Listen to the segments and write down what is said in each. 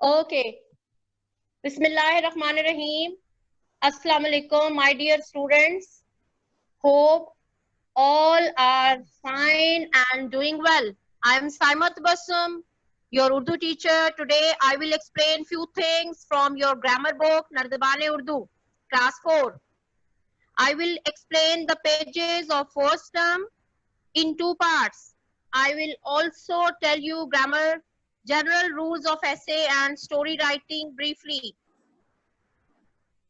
Okay. Bismillahirrahmanirrahim. Assalamu alaikum, my dear students. Hope all are fine and doing well. I am Saimat Basum, your Urdu teacher. Today I will explain few things from your grammar book, Nardabane Urdu, class 4. I will explain the pages of first term in two parts. I will also tell you grammar, general rules of essay and story writing briefly.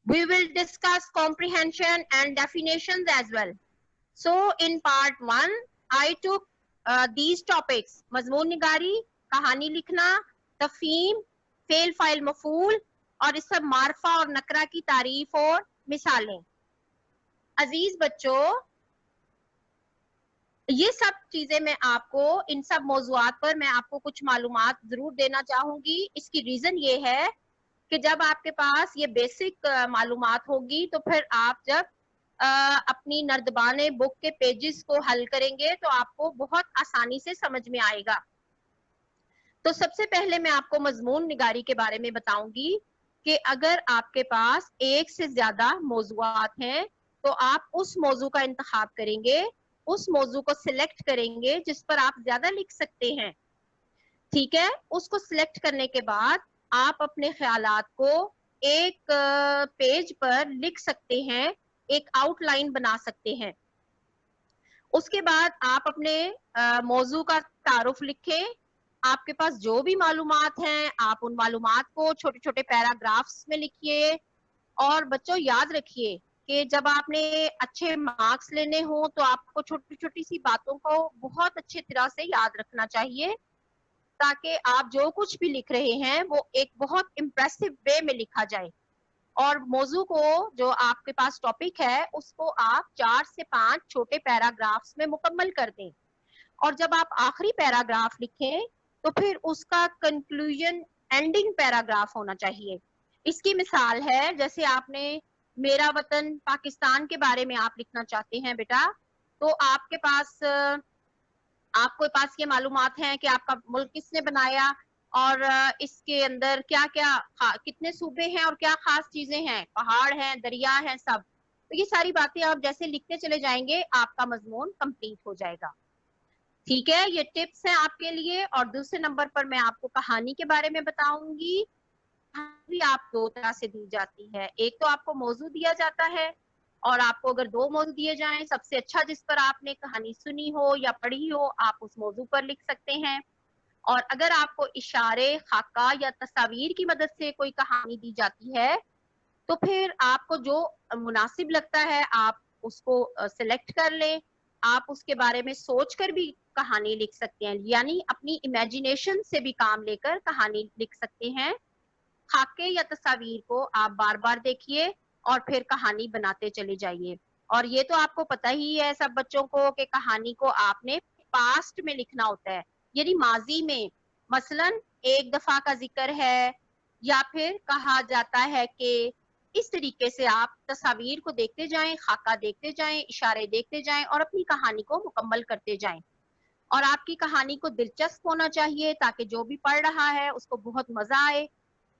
We will discuss comprehension and definitions as well. So in part 1, I took these topics: मजमून निगारी, कहानी लिखना, तफहीम, fail file मफूल और इस सब मार्फा और नकरा की तारीफ और मिसालें। अजीज बच्चों, ये सब चीजें मैं आपको, इन सब मौजुआत पर मैं आपको कुछ मालूमात जरूर देना चाहूंगी। इसकी रीजन ये है कि जब आपके पास ये बेसिक मालूमात होगी तो फिर आप जब अपनी नर्दबाने बुक के पेजेस को हल करेंगे तो आपको बहुत आसानी से समझ में आएगा। तो सबसे पहले मैं आपको मजमून निगारी के बारे में बताऊंगी कि अगर आपके पास एक से ज्यादा मौजुआत हैं तो आप उस मौजू का इंतखाब करेंगे, उस मौजू को सिलेक्ट करेंगे जिस पर आप ज्यादा लिख सकते हैं। ठीक है, उसको सिलेक्ट करने के बाद आप अपने ख्यालात को एक पेज पर लिख सकते हैं, एक आउटलाइन बना सकते हैं। उसके बाद आप अपने मौजू का तारुफ लिखें। आपके पास जो भी मालूमात हैं आप उन मालूमात को छोटे छोटे पैराग्राफ्स में लिखिए। और बच्चों याद रखिए कि जब आपने अच्छे मार्क्स लेने हो तो आपको छोटी छोटी सी बातों को बहुत अच्छी तरह से याद रखना चाहिए, ताकि आप जो कुछ भी लिख रहे हैं वो एक बहुत इम्प्रेसिव वे में लिखा जाए। और मौजू को, जो आपके पास टॉपिक है, उसको आप 4 से 5 छोटे पैराग्राफ्स में मुकम्मल कर दें। और जब आप आखिरी पैराग्राफ लिखें तो फिर उसका कंक्लूजन एंडिंग पैराग्राफ होना चाहिए। इसकी मिसाल है, जैसे आपने मेरा वतन पाकिस्तान के बारे में आप लिखना चाहते हैं बेटा, तो आपके पास ये मालूमात हैं कि आपका मुल्क किसने बनाया और इसके अंदर क्या क्या, कितने सूबे हैं और क्या खास चीजें हैं, पहाड़ हैं, दरिया हैं, सब। तो ये सारी बातें आप जैसे लिखते चले जाएंगे आपका मजमून कंप्लीट हो जाएगा। ठीक है, ये टिप्स हैं आपके लिए। और दूसरे नंबर पर मैं आपको कहानी के बारे में बताऊंगी। कहानी आप दो तरह से दी जाती है। एक तो आपको मौजू दिया जाता है, और आपको अगर दो मौजू दिए जाएं, सबसे अच्छा जिस पर आपने कहानी सुनी हो या पढ़ी हो आप उस मौजू पर लिख सकते हैं। और अगर आपको इशारे, खाका या तस्वीर की मदद से कोई कहानी दी जाती है तो फिर आपको जो मुनासिब लगता है आप उसको सिलेक्ट कर लें। आप उसके बारे में सोचकर भी कहानी लिख सकते हैं, यानी अपनी इमेजिनेशन से भी काम लेकर कहानी लिख सकते हैं। खाके या तस्वीर को आप बार बार देखिए और फिर कहानी बनाते चले जाइए। और ये तो आपको पता ही है सब बच्चों को कि कहानी को आपने पास्ट में लिखना होता है, यानी माजी में। मसलन एक दफा का जिक्र है, या फिर कहा जाता है कि इस तरीके से आप तस्वीर को देखते जाएं, खाका देखते जाएं, इशारे देखते जाएं और अपनी कहानी को मुकम्मल करते जाएं। और आपकी कहानी को दिलचस्प होना चाहिए ताकि जो भी पढ़ रहा है उसको बहुत मजा आए।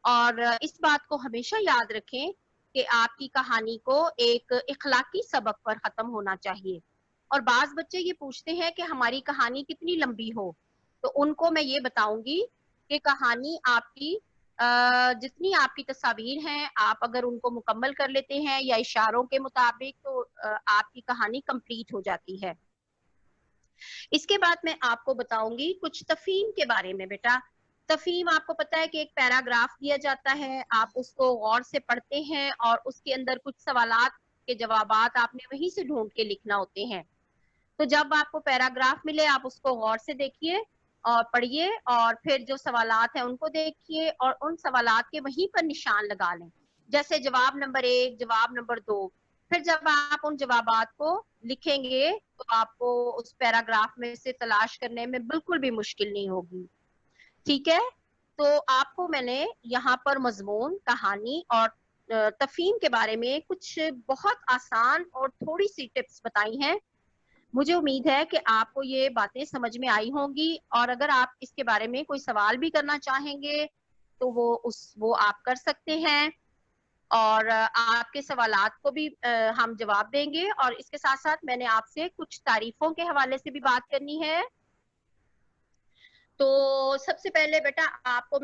और इस बात को हमेशा याद रखें कि आपकी कहानी को एक इखलाकी सबक पर खत्म होना चाहिए। और बाज बच्चे ये पूछते हैं कि हमारी कहानी कितनी लंबी हो, तो उनको मैं ये बताऊंगी कि कहानी आपकी जितनी आपकी तस्वीर हैं आप अगर उनको मुकम्मल कर लेते हैं या इशारों के मुताबिक, तो आपकी कहानी कंप्लीट हो जाती है। इसके बाद मैं आपको बताऊंगी कुछ तफहीम के बारे में। बेटा, तफहीम आपको पता है कि एक पैराग्राफ दिया जाता है, आप उसको गौर से पढ़ते हैं और उसके अंदर कुछ सवालात के जवाबात आपने वहीं से ढूंढ के लिखना होते हैं। तो जब आपको पैराग्राफ मिले आप उसको गौर से देखिए और पढ़िए, और फिर जो सवालात हैं उनको देखिए और उन सवालात के वहीं पर निशान लगा लें, जैसे जवाब नंबर 1, जवाब नंबर 2। फिर जब आप उन जवाबात को लिखेंगे तो आपको उस पैराग्राफ में से तलाश करने में बिल्कुल भी मुश्किल नहीं होगी। ठीक है, तो आपको मैंने यहाँ पर मजमून, कहानी और तफहीम के बारे में कुछ बहुत आसान और थोड़ी सी टिप्स बताई हैं। मुझे उम्मीद है कि आपको ये बातें समझ में आई होंगी, और अगर आप इसके बारे में कोई सवाल भी करना चाहेंगे तो वो आप कर सकते हैं, और आपके सवालात को भी हम जवाब देंगे। और इसके साथ साथ मैंने आपसे कुछ तारीफों के हवाले से भी बात करनी है। तो सबसे पहले बेटा आपको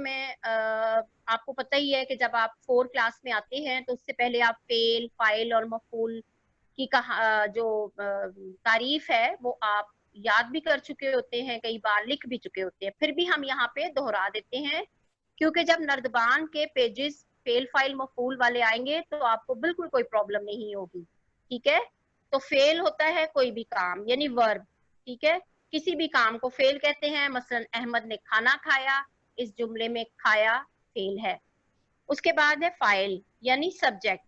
पता ही है कि जब आप 4 क्लास में आते हैं तो उससे पहले आप फेल, फाइल और मफूल की जो तारीफ है वो आप याद भी कर चुके होते हैं, कई बार लिख भी चुके होते हैं, फिर भी हम यहाँ पे दोहरा देते हैं, क्योंकि जब नर्दबान के पेजेस फेल, फाइल, मफूल वाले आएंगे तो आपको बिल्कुल कोई प्रॉब्लम नहीं होगी। ठीक है, तो फेल होता है कोई भी काम यानी वर्ब। ठीक है, किसी भी काम को फेल कहते हैं। मसलन अहमद ने खाना खाया, इस जुमले में खाया फेल है। उसके बाद है फाइल यानी सब्जेक्ट,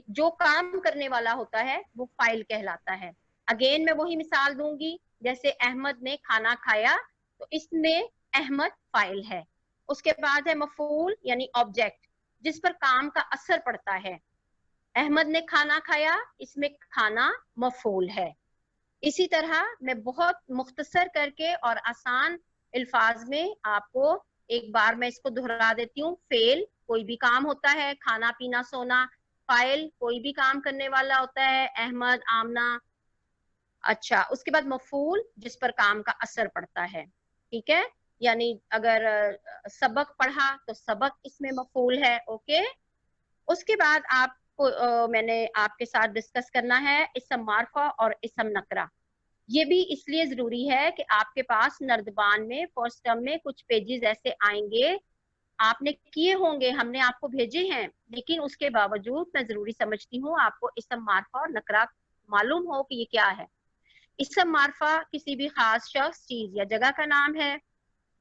जो काम करने वाला होता है वो फाइल कहलाता है। अगेन मैं वही मिसाल दूंगी, जैसे अहमद ने खाना खाया तो इसमें अहमद फाइल है। उसके बाद है मफूल यानी ऑब्जेक्ट, जिस पर काम का असर पड़ता है। अहमद ने खाना खाया, इसमें खाना मफूल है। इसी तरह मैं बहुत मुख्तसर करके और आसान अल्फाज में आपको एक बार मैं इसको दोहरा देती हूँ। फेल कोई भी काम होता है, खाना पीना सोना। फाइल कोई भी काम करने वाला होता है, अहमद, आमना। अच्छा, उसके बाद मफूल जिस पर काम का असर पड़ता है। ठीक है, यानी अगर सबक पढ़ा तो सबक इसमें मफूल है। ओके, उसके बाद आपको मैंने आपके साथ डिस्कस करना है इसम मारफा और इसम नकरा। ये भी इसलिए जरूरी है कि आपके पास नर्दबान में फर्स्ट टर्म में कुछ पेजेस ऐसे आएंगे, आपने किए होंगे, हमने आपको भेजे हैं, लेकिन उसके बावजूद मैं जरूरी समझती हूँ आपको इसम मारफा और नकरा मालूम हो कि ये क्या है। इसम मारफा किसी भी खास शख्स, चीज या जगह का नाम है।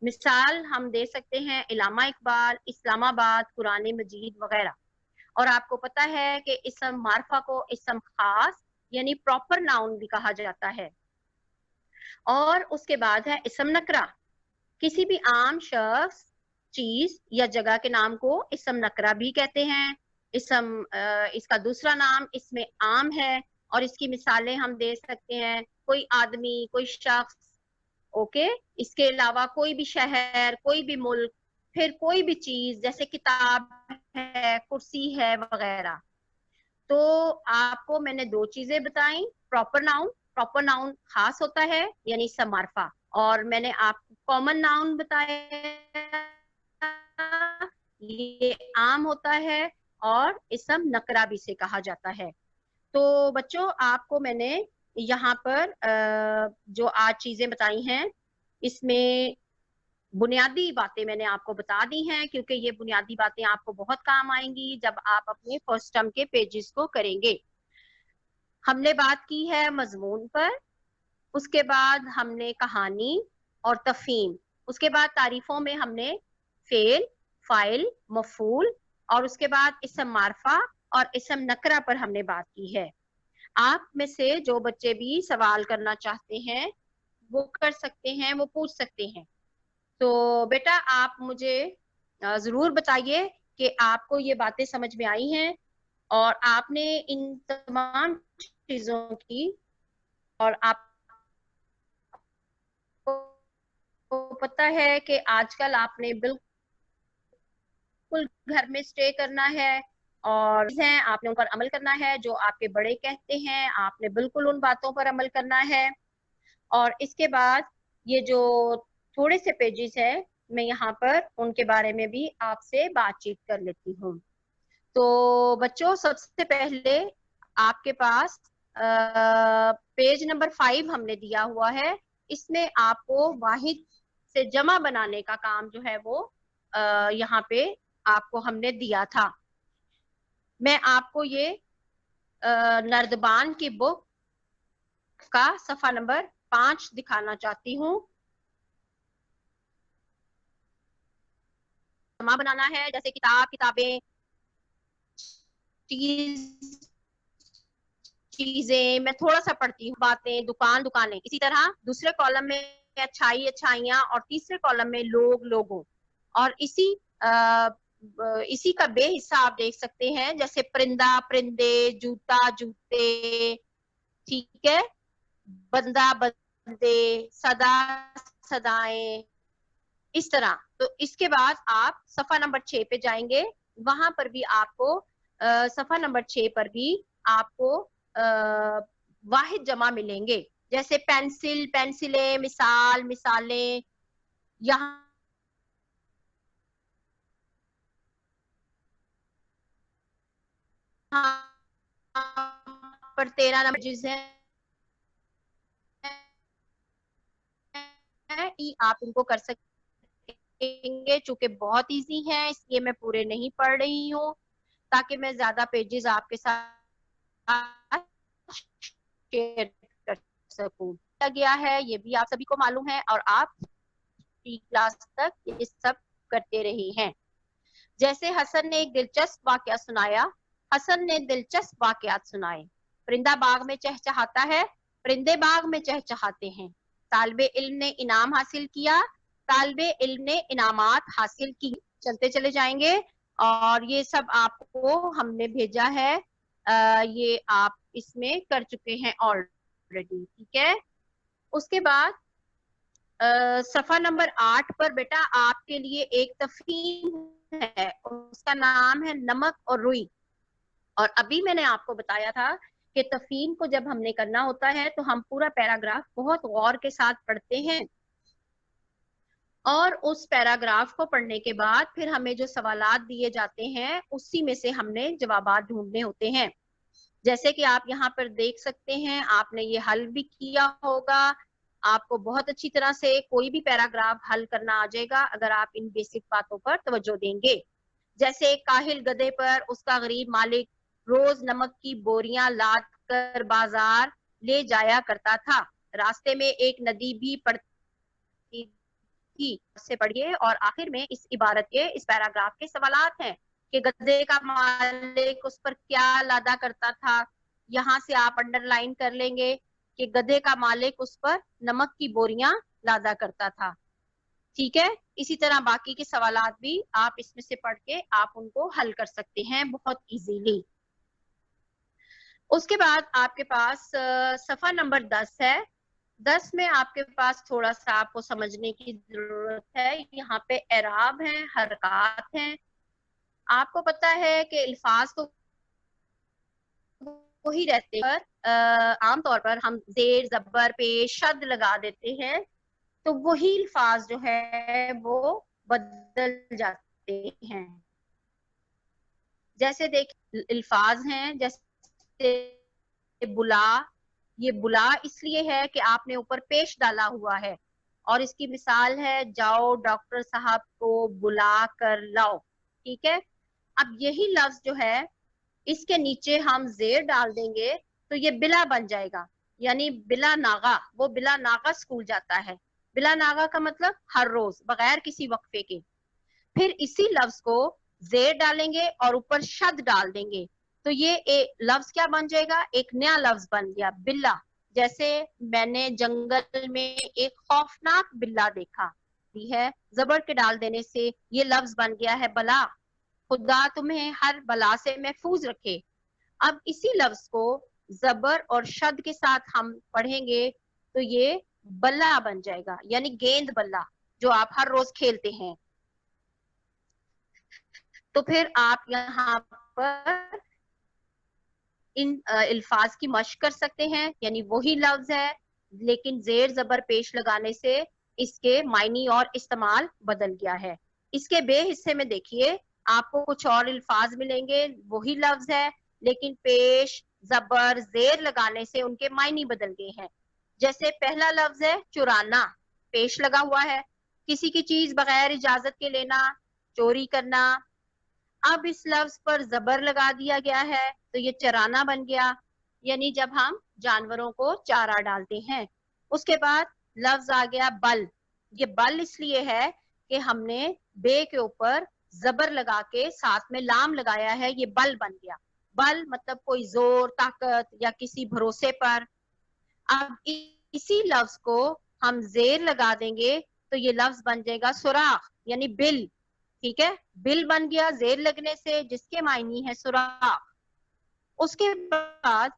मिसाल हम दे सकते हैं इलामा इकबाल, इस्लामाबाद, कुरान मजीद वगैरह। और आपको पता है कि इसम मारफा को इसम खास यानी प्रॉपर नाउन भी कहा जाता है। और उसके बाद है इसम नकरा, किसी भी आम शख्स, चीज या जगह के नाम को इसम नकरा भी कहते हैं। इसका दूसरा नाम इसमें आम है, और इसकी मिसालें हम दे सकते हैं कोई आदमी, कोई शख्स। ओके, इसके अलावा कोई भी शहर, कोई भी मुल्क, फिर कोई भी चीज जैसे किताब है, कुर्सी है वगैरह। तो आपको मैंने दो चीजें बताई, प्रॉपर नाउन खास होता है यानी समारफा, और मैंने आपको कॉमन नाउन बताया ये आम होता है, और इसम नकरा भी से कहा जाता है। तो बच्चों, आपको मैंने यहाँ पर जो आज चीजें बताई हैं इसमें बुनियादी बातें मैंने आपको बता दी हैं, क्योंकि ये बुनियादी बातें आपको बहुत काम आएंगी जब आप अपने फर्स्ट टर्म के पेजेस को करेंगे। हमने बात की है मजमून पर, उसके बाद हमने कहानी और तफहीम, उसके बाद तारीफों में हमने फेल, फाइल, मफूल, और उसके बाद इसम मारफा और इसम नकरा पर हमने बात की है। आप में से जो बच्चे भी सवाल करना चाहते हैं वो कर सकते हैं, वो पूछ सकते हैं। तो बेटा आप मुझे जरूर बताइए कि आपको ये बातें समझ में आई हैं, और आपने इन तमाम चीजों की, और आपको पता है कि आजकल आपने बिल्कुल घर में स्टे करना है, और हैं आपने उन पर अमल करना है, जो आपके बड़े कहते हैं आपने बिल्कुल उन बातों पर अमल करना है। और इसके बाद ये जो थोड़े से पेजेस है, मैं यहाँ पर उनके बारे में भी आपसे बातचीत कर लेती हूँ। तो बच्चों, सबसे पहले आपके पास पेज नंबर 5 हमने दिया हुआ है। इसमें आपको वाहिद से जमा बनाने का काम जो है वो यहाँ पे आपको हमने दिया था। मैं आपको ये नर्दबान की बुक का सफा नंबर 5 दिखाना चाहती हूँ। जमा बनाना है, जैसे किताब, किताबें, चीज, चीजें, मैं थोड़ा सा पढ़ती हूँ, बातें, दुकान, दुकानें। इसी तरह दूसरे कॉलम में अच्छाई, अच्छाइयाँ, और तीसरे कॉलम में लोग, लोगों। और इसी का बे हिस्सा आप देख सकते हैं, जैसे परिंदा, परिंदे, जूता, जूते। ठीक है, बंदा, बंदे, सदा, सदाएं, इस तरह। तो इसके बाद आप सफा नंबर 6 पे जाएंगे, वहां पर भी आपको सफा नंबर 6 पर भी आपको वाहिद जमा मिलेंगे, जैसे पेंसिल, पेंसिलें, मिसाल, मिसालें। यहाँ पर 13 नंबर जिस है आप इनको कर सकेंगे, चूंकि बहुत इजी है इसलिए मैं पूरे नहीं पढ़ रही हूँ, ताकि मैं ज्यादा पेजेस आपके साथ शेयर कर सकूं। गया है ये भी आप सभी को मालूम है, और आप क्लास तक ये सब करते रहे हैं। जैसे हसन ने एक दिलचस्प वाकया सुनाया, हसन ने दिलचस्प वाकयात सुनाए। परिंदा बाग में चहचहाता है, परिंदे बाग में चहचहाते हैं। तालिबे इल्म ने इनाम हासिल किया, तालिबे इल्म ने इनामात हासिल की। चलते चले जाएंगे, और ये सब आपको हमने भेजा है, ये आप इसमें कर चुके हैं ऑलरेडी, ठीक है। उसके बाद सफा नंबर 8 पर बेटा आपके लिए एक तफहीम है, उसका नाम है नमक और रुई। और अभी मैंने आपको बताया था कि तफहीम को जब हमने करना होता है तो हम पूरा पैराग्राफ बहुत गौर के साथ पढ़ते हैं, और उस पैराग्राफ को पढ़ने के बाद फिर हमें जो सवालात दिए जाते हैं उसी में से हमने जवाबात ढूंढने होते हैं। जैसे कि आप यहाँ पर देख सकते हैं, आपने ये हल भी किया होगा, आपको बहुत अच्छी तरह से कोई भी पैराग्राफ हल करना आ जाएगा अगर आप इन बेसिक बातों पर तवज्जो देंगे। जैसे एक काहिल गधे पर उसका गरीब मालिक रोज नमक की बोरियां लाद कर बाजार ले जाया करता था। रास्ते में एक नदी भी पड़ती थी। से पढ़िए, और आखिर में इस इबारत के, इस पैराग्राफ के सवालात हैं कि गधे का मालिक उस पर क्या लादा करता था। यहाँ से आप अंडरलाइन कर लेंगे कि गधे का मालिक उस पर नमक की बोरियां लादा करता था, ठीक है। इसी तरह बाकी के सवालात भी आप इसमें से पढ़ के आप उनको हल कर सकते हैं बहुत इजीली। उसके बाद आपके पास सफा नंबर 10 है। 10 में आपके पास थोड़ा सा आपको समझने की जरूरत है। यहाँ पे एराब है, हरकत हैं। आपको पता है कि अल्फाज तो वही रहते हैं, पर आमतौर पर हम जेर, जबर, पेश, शद लगा देते हैं, तो वही अल्फाज जो है वो बदल जाते हैं। जैसे देखिए अल्फाज हैं, जैसे बुला, ये बुला इसलिए है कि आपने ऊपर पेश डाला हुआ है, और इसकी मिसाल है जाओ डॉक्टर साहब को बुला कर लाओ, ठीक है। अब यही लफ्ज जो है इसके नीचे हम जेर डाल देंगे तो ये बिला बन जाएगा, यानी बिला नागा, वो बिला नागा स्कूल जाता है। बिला नागा का मतलब हर रोज बगैर किसी वक्फे के। फिर इसी लफ्ज को जेर डालेंगे और ऊपर शद डाल देंगे, तो ये लफ्ज क्या बन जाएगा, एक नया लफ्ज बन गया, बिल्ला। जैसे मैंने जंगल में एक खौफनाक बिल्ला देखा, भी है, जबर के डाल देने से ये लफ्ज बन गया है बला। खुदा तुम्हें हर बला से महफूज रखे। अब इसी लफ्ज को जबर और शद के साथ हम पढ़ेंगे तो ये बल्ला बन जाएगा, यानी गेंद बल्ला जो आप हर रोज खेलते हैं। तो फिर आप यहाँ पर इन अल्फाज की मश्क कर सकते हैं, यानी वही लफ्ज है लेकिन जेर जबर पेश लगाने से इसके मायनी और इस्तेमाल बदल गया है। इसके बे हिस्से में देखिए आपको कुछ और अल्फाज मिलेंगे, वही लफ्ज है लेकिन पेश, जबर, जेर लगाने से उनके मायनी बदल गए हैं। जैसे पहला लफ्ज है चुराना, पेश लगा हुआ है, किसी की चीज बगैर इजाजत के लेना, चोरी करना। अब इस लफ्ज पर जबर लगा दिया गया है तो ये चराना बन गया, यानी जब हम जानवरों को चारा डालते हैं। उसके बाद लफ्ज आ गया बल। ये बल इसलिए है कि हमने बे के ऊपर जबर लगा के साथ में लाम लगाया है, ये बल बन गया। बल मतलब कोई जोर, ताकत या किसी भरोसे पर। अब इसी लफ्ज को हम जेर लगा देंगे तो ये लफ्ज बन जाएगा सुराख, यानी बिल, ठीक है। बिल बन गया जेर लगने से, जिसके मायनी है सुराख। उसके बाद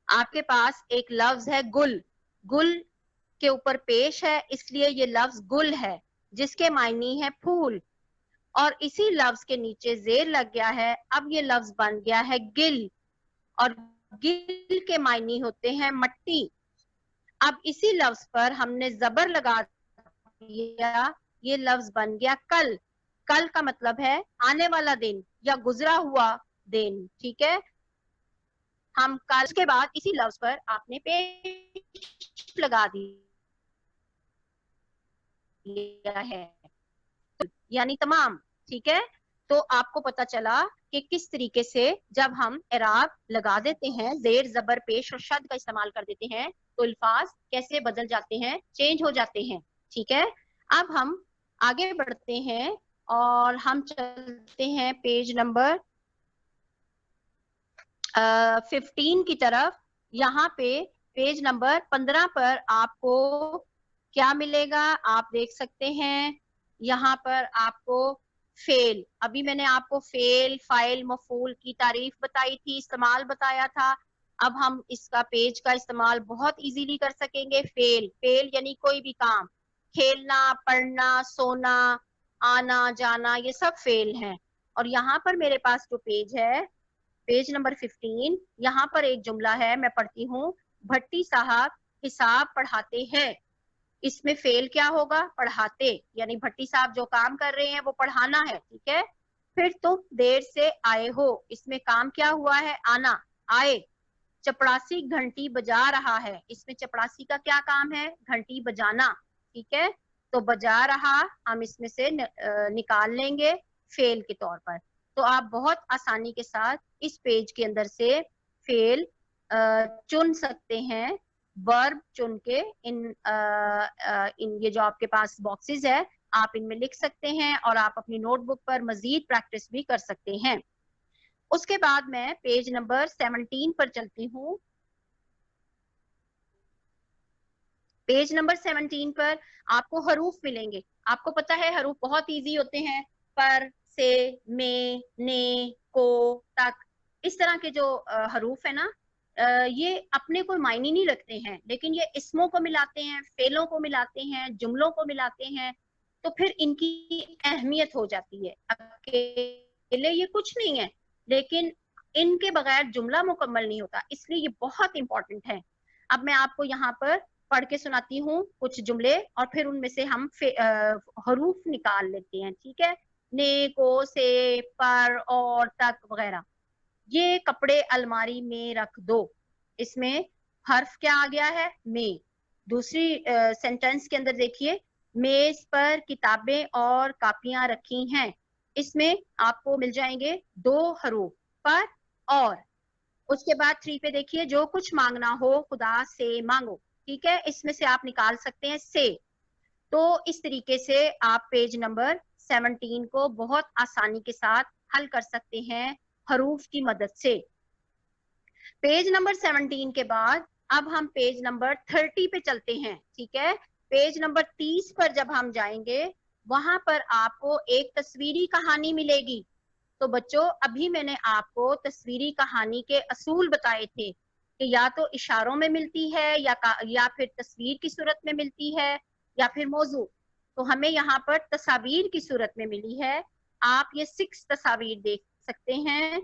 आपके पास एक लफ्ज है गुल। गुल के ऊपर पेश है इसलिए ये लफ्ज गुल है, जिसके मायने है फूल, और इसी लफ्ज के नीचे जेर लग गया है। अब ये लफ्ज बन गया है गिल, और गिल के मायने होते हैं मट्टी। अब इसी लफ्ज पर हमने जबर लगा दिया, ये लफ्ज बन गया कल। कल का मतलब है आने वाला दिन या गुजरा हुआ दिन, ठीक है। हम कल के बाद इसी लफ्ज पर आपने पेश लगा दिया है, यानी तमाम, ठीक है। तो आपको पता चला कि किस तरीके से जब हम एराब लगा देते हैं, जेर जबर पेश और शद का इस्तेमाल कर देते हैं, तो अल्फाज कैसे बदल जाते हैं, चेंज हो जाते हैं, ठीक है। अब हम आगे बढ़ते हैं और हम चलते हैं पेज नंबर 15 की तरफ। यहाँ पे पेज नंबर 15 पर आपको क्या मिलेगा, आप देख सकते हैं। यहाँ पर आपको फेल, अभी मैंने आपको फेल, फाइल, मफूल की तारीफ बताई थी, इस्तेमाल बताया था। अब हम इसका पेज का इस्तेमाल बहुत इजीली कर सकेंगे। फेल, फेल यानी कोई भी काम, खेलना, पढ़ना, सोना, आना जाना, ये सब फेल हैं। और यहाँ पर मेरे पास जो पेज है, पेज नंबर 15, यहाँ पर एक जुमला है, मैं पढ़ती हूँ। भट्टी साहब हिसाब पढ़ाते हैं। इसमें फेल क्या होगा, पढ़ाते, यानी भट्टी साहब जो काम कर रहे हैं वो पढ़ाना है, ठीक है। फिर तुम देर से आए हो, इसमें काम क्या हुआ है, आना, आए। चपड़ासी घंटी बजा रहा है, इसमें चपड़ासी का क्या काम है, घंटी बजाना, ठीक है। तो बजा रहा हम इसमें से निकाल लेंगे फेल के तौर पर। तो आप बहुत आसानी के साथ इस पेज के अंदर से फेल चुन सकते हैं, वर्ब चुन के इन ये जो आपके पास बॉक्सेस है, आप इनमें लिख सकते हैं और आप अपनी नोटबुक पर मजीद प्रैक्टिस भी कर सकते हैं। उसके बाद मैं पेज नंबर 17 पर चलती हूँ। पेज नंबर 17 पर आपको हरूफ मिलेंगे। आपको पता है हरूफ बहुत इजी होते हैं, पर, से, में, ने, को, तक, इस तरह के जो हरूफ है ना, ये अपने कोई मायने नहीं रखते हैं, लेकिन ये इसमों को मिलाते हैं, फेलों को मिलाते हैं, जुमलों को मिलाते हैं, तो फिर इनकी अहमियत हो जाती है। अकेले ये कुछ नहीं है, लेकिन इनके बगैर जुमला मुकम्मल नहीं होता, इसलिए ये बहुत इंपॉर्टेंट है। अब मैं आपको यहाँ पर पढ़ के सुनाती हूँ कुछ जुमले, और फिर उनमें से हम हरूफ निकाल लेते हैं, ठीक है। ने, को, से, पर, और, तक वगैरह। ये कपड़े अलमारी में रख दो, इसमें हर्फ क्या आ गया है, में। दूसरी सेंटेंस के अंदर देखिए, मेज पर किताबें और कापियां रखी हैं, इसमें आपको मिल जाएंगे दो हरूफ, पर, और। उसके बाद 3 पे देखिए, जो कुछ मांगना हो खुदा से मांगो, ठीक है, इसमें से आप निकाल सकते हैं से। तो इस तरीके से आप पेज नंबर 17 को बहुत आसानी के साथ हल कर सकते हैं हरूफ की मदद से। पेज नंबर 17 के बाद अब हम पेज नंबर 30 पे चलते हैं, ठीक है। पेज नंबर 30 पर जब हम जाएंगे, वहां पर आपको एक तस्वीरी कहानी मिलेगी। तो बच्चों, अभी मैंने आपको तस्वीरी कहानी के असूल बताए थे कि या तो इशारों में मिलती है, या फिर तस्वीर की सूरत में मिलती है, या फिर मौजू। तो हमें यहाँ पर तस्वीर की सूरत में मिली है। आप ये 6 तस्वीर देख सकते हैं,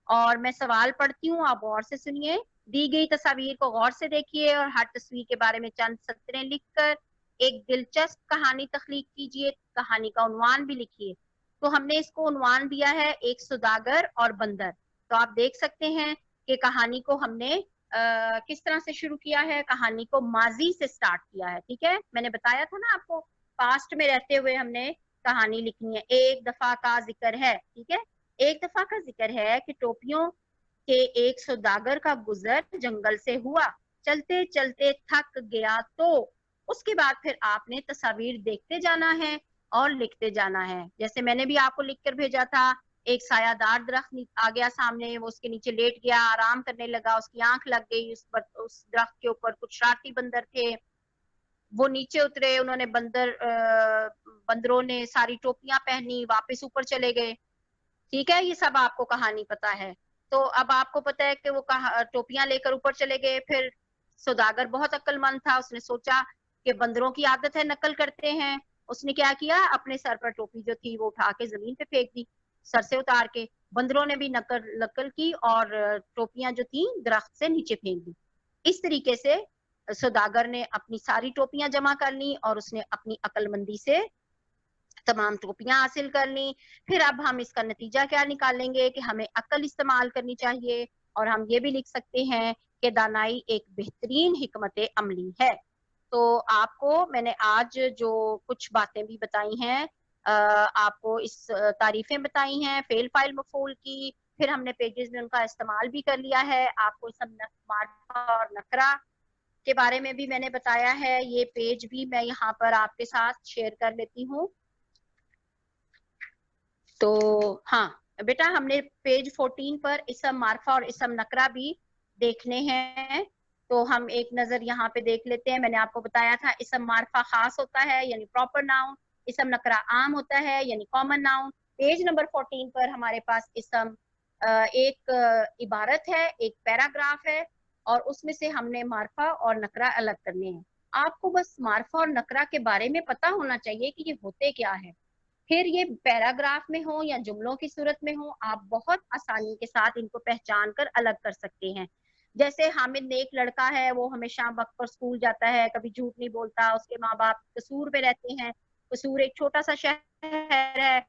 और मैं सवाल पढ़ती हूँ, आप गौर से सुनिए। दी गई तस्वीर को गौर से देखिए और हर तस्वीर के बारे में चंद सतरें लिखकर एक दिलचस्प कहानी तख्लीक कीजिए। कहानी का उन्वान भी लिखिए। तो हमने इसको उन्वान दिया है, एक सौदागर और बंदर। तो आप देख सकते हैं कि कहानी को हमने किस तरह से शुरू किया है। कहानी को माजी से स्टार्ट किया है, ठीक है। मैंने बताया था ना आपको, पास्ट में रहते हुए हमने कहानी लिखनी है। एक दफा का जिक्र है, ठीक है। एक दफा का जिक्र है कि टोपियों के एक सौदागर का गुजर जंगल से हुआ, चलते चलते थक गया। तो उसके बाद फिर आपने तस्वीर देखते जाना है और लिखते जाना है। जैसे मैंने भी आपको लिख कर भेजा था, एक सायादार दरख्त आ गया सामने, वो उसके नीचे लेट गया, आराम करने लगा, उसकी आंख लग गई उस पर। उस दरख्त के ऊपर कुछ शरारती बंदर थे, वो नीचे उतरे, उन्होंने बंदरों ने सारी टोपियां पहनी, वापस ऊपर चले गए, ठीक है। ये सब आपको कहानी पता है। तो अब आपको पता है कि वो टोपियां लेकर ऊपर चले गए। फिर सौदागर बहुत अक्लमंद था, उसने सोचा कि बंदरों की आदत है नकल करते हैं, उसने क्या किया, अपने सर पर टोपी जो थी वो उठा के जमीन पे फेंक दी, सर से उतार के। बंदरों ने भी नकल की और टोपियां जो थी दरख्त से नीचे फेंक दी। इस तरीके से सौदागर ने अपनी सारी टोपियां जमा कर ली और उसने अपनी अक्लमंदी से तमाम टोपियां हासिल कर ली। फिर अब हम इसका नतीजा क्या निकालेंगे कि हमें अक्ल इस्तेमाल करनी चाहिए, और हम ये भी लिख सकते हैं कि दानाई एक बेहतरीन हिकमत अमली है। तो आपको मैंने आज जो कुछ बातें भी बताई हैं, आपको इस तारीफें बताई हैं फेल फाइल मफूल की, फिर हमने पेजेस में उनका इस्तेमाल भी कर लिया है। आपको सब मार्फा और नकरा के बारे में भी मैंने बताया है। ये पेज भी मैं यहाँ पर आपके साथ शेयर कर लेती हूँ। तो हाँ बेटा, हमने पेज 14 पर इसम मार्फा और इसम नकरा भी देखने हैं, तो हम एक नजर यहाँ पे देख लेते हैं। मैंने आपको बताया था इसम मार्फा खास होता है यानी प्रॉपर नाउन, इसम नकरा आम होता है यानी कॉमन नाउन। पेज नंबर 14 पर हमारे पास इसम एक इबारत है, एक पैराग्राफ है, और उसमें से हमने मार्फा और नकरा अलग करने हैं। आपको बस मार्फा और नकरा के बारे में पता होना चाहिए कि ये होते क्या है। फिर ये पैराग्राफ में हो या जुमलों की सूरत में हो, आप बहुत आसानी के साथ इनको पहचान कर अलग कर सकते हैं। जैसे हामिद ने एक लड़का है, वो हमेशा वक्त पर स्कूल जाता है, कभी झूठ नहीं बोलता, उसके माँ बाप कसूर में रहते हैं। कसूर एक छोटा सा शहर है।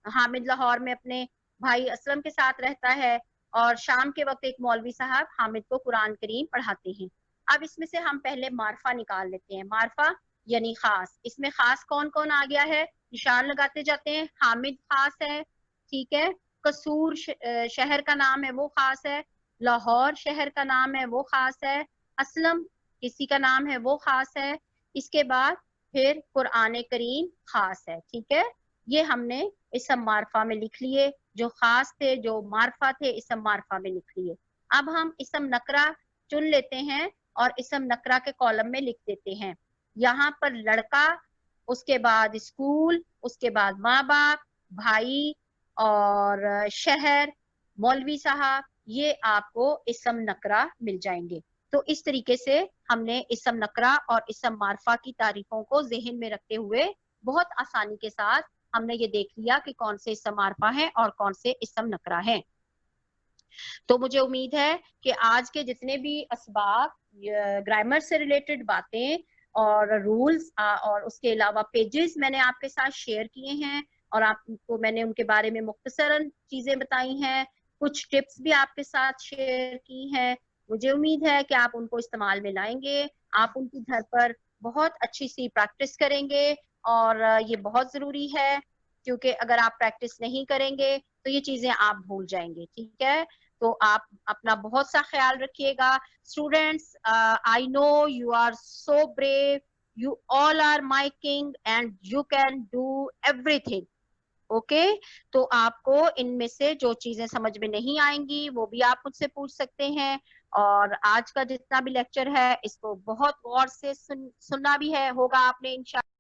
हामिद लाहौर में अपने भाई असलम के साथ रहता है, और शाम के वक्त एक मौलवी साहब हामिद को कुरान करीम पढ़ाते हैं। अब इसमें से हम पहले मार्फा निकाल लेते हैं। मार्फा यानी खास। इसमें खास कौन कौन आ गया है, निशान लगाते जाते हैं। हामिद खास है, ठीक है। कसूर शहर का नाम है, वो खास है। लाहौर शहर का नाम है, वो खास है। असलम किसी का नाम है, वो खास है। इसके बाद फिर कुरान करीम खास है, ठीक है। ये हमने इसम मारफा में लिख लिए, जो खास थे जो मारफा थे इसम मारफा में लिख लिए। अब हम इसम नकरा चुन लेते हैं और इसम नकरा के कॉलम में लिख देते हैं। यहाँ पर लड़का, उसके बाद स्कूल, उसके बाद माँ बाप, भाई और शहर, मौलवी साहब, ये आपको इसम नकरा मिल जाएंगे। तो इस तरीके से हमने इसम नकरा और इसम मारफा की तारीफों को जहन में रखते हुए बहुत आसानी के साथ हमने ये देख लिया कि कौन से इसम मारफा है और कौन से इसम नकरा है। तो मुझे उम्मीद है कि आज के जितने भी असबाब, ग्रामर से रिलेटेड बातें और रूल्स और उसके अलावा पेजेस मैंने आपके साथ शेयर किए हैं, और आपको मैंने उनके बारे में मुख्तसरन चीजें बताई हैं, कुछ टिप्स भी आपके साथ शेयर की हैं। मुझे उम्मीद है कि आप उनको इस्तेमाल में लाएंगे, आप उनकी घर पर बहुत अच्छी सी प्रैक्टिस करेंगे, और ये बहुत जरूरी है, क्योंकि अगर आप प्रैक्टिस नहीं करेंगे तो ये चीजें आप भूल जाएंगे, ठीक है। तो आप अपना बहुत सा ख्याल रखिएगा। Students, I know you are so brave, you all are my king and you can do everything, okay. तो आपको इनमें से जो चीजें समझ में नहीं आएंगी वो भी आप मुझसे पूछ सकते हैं, और आज का जितना भी लेक्चर है इसको बहुत गौर से सुनना भी है होगा आपने इंशाल्लाह।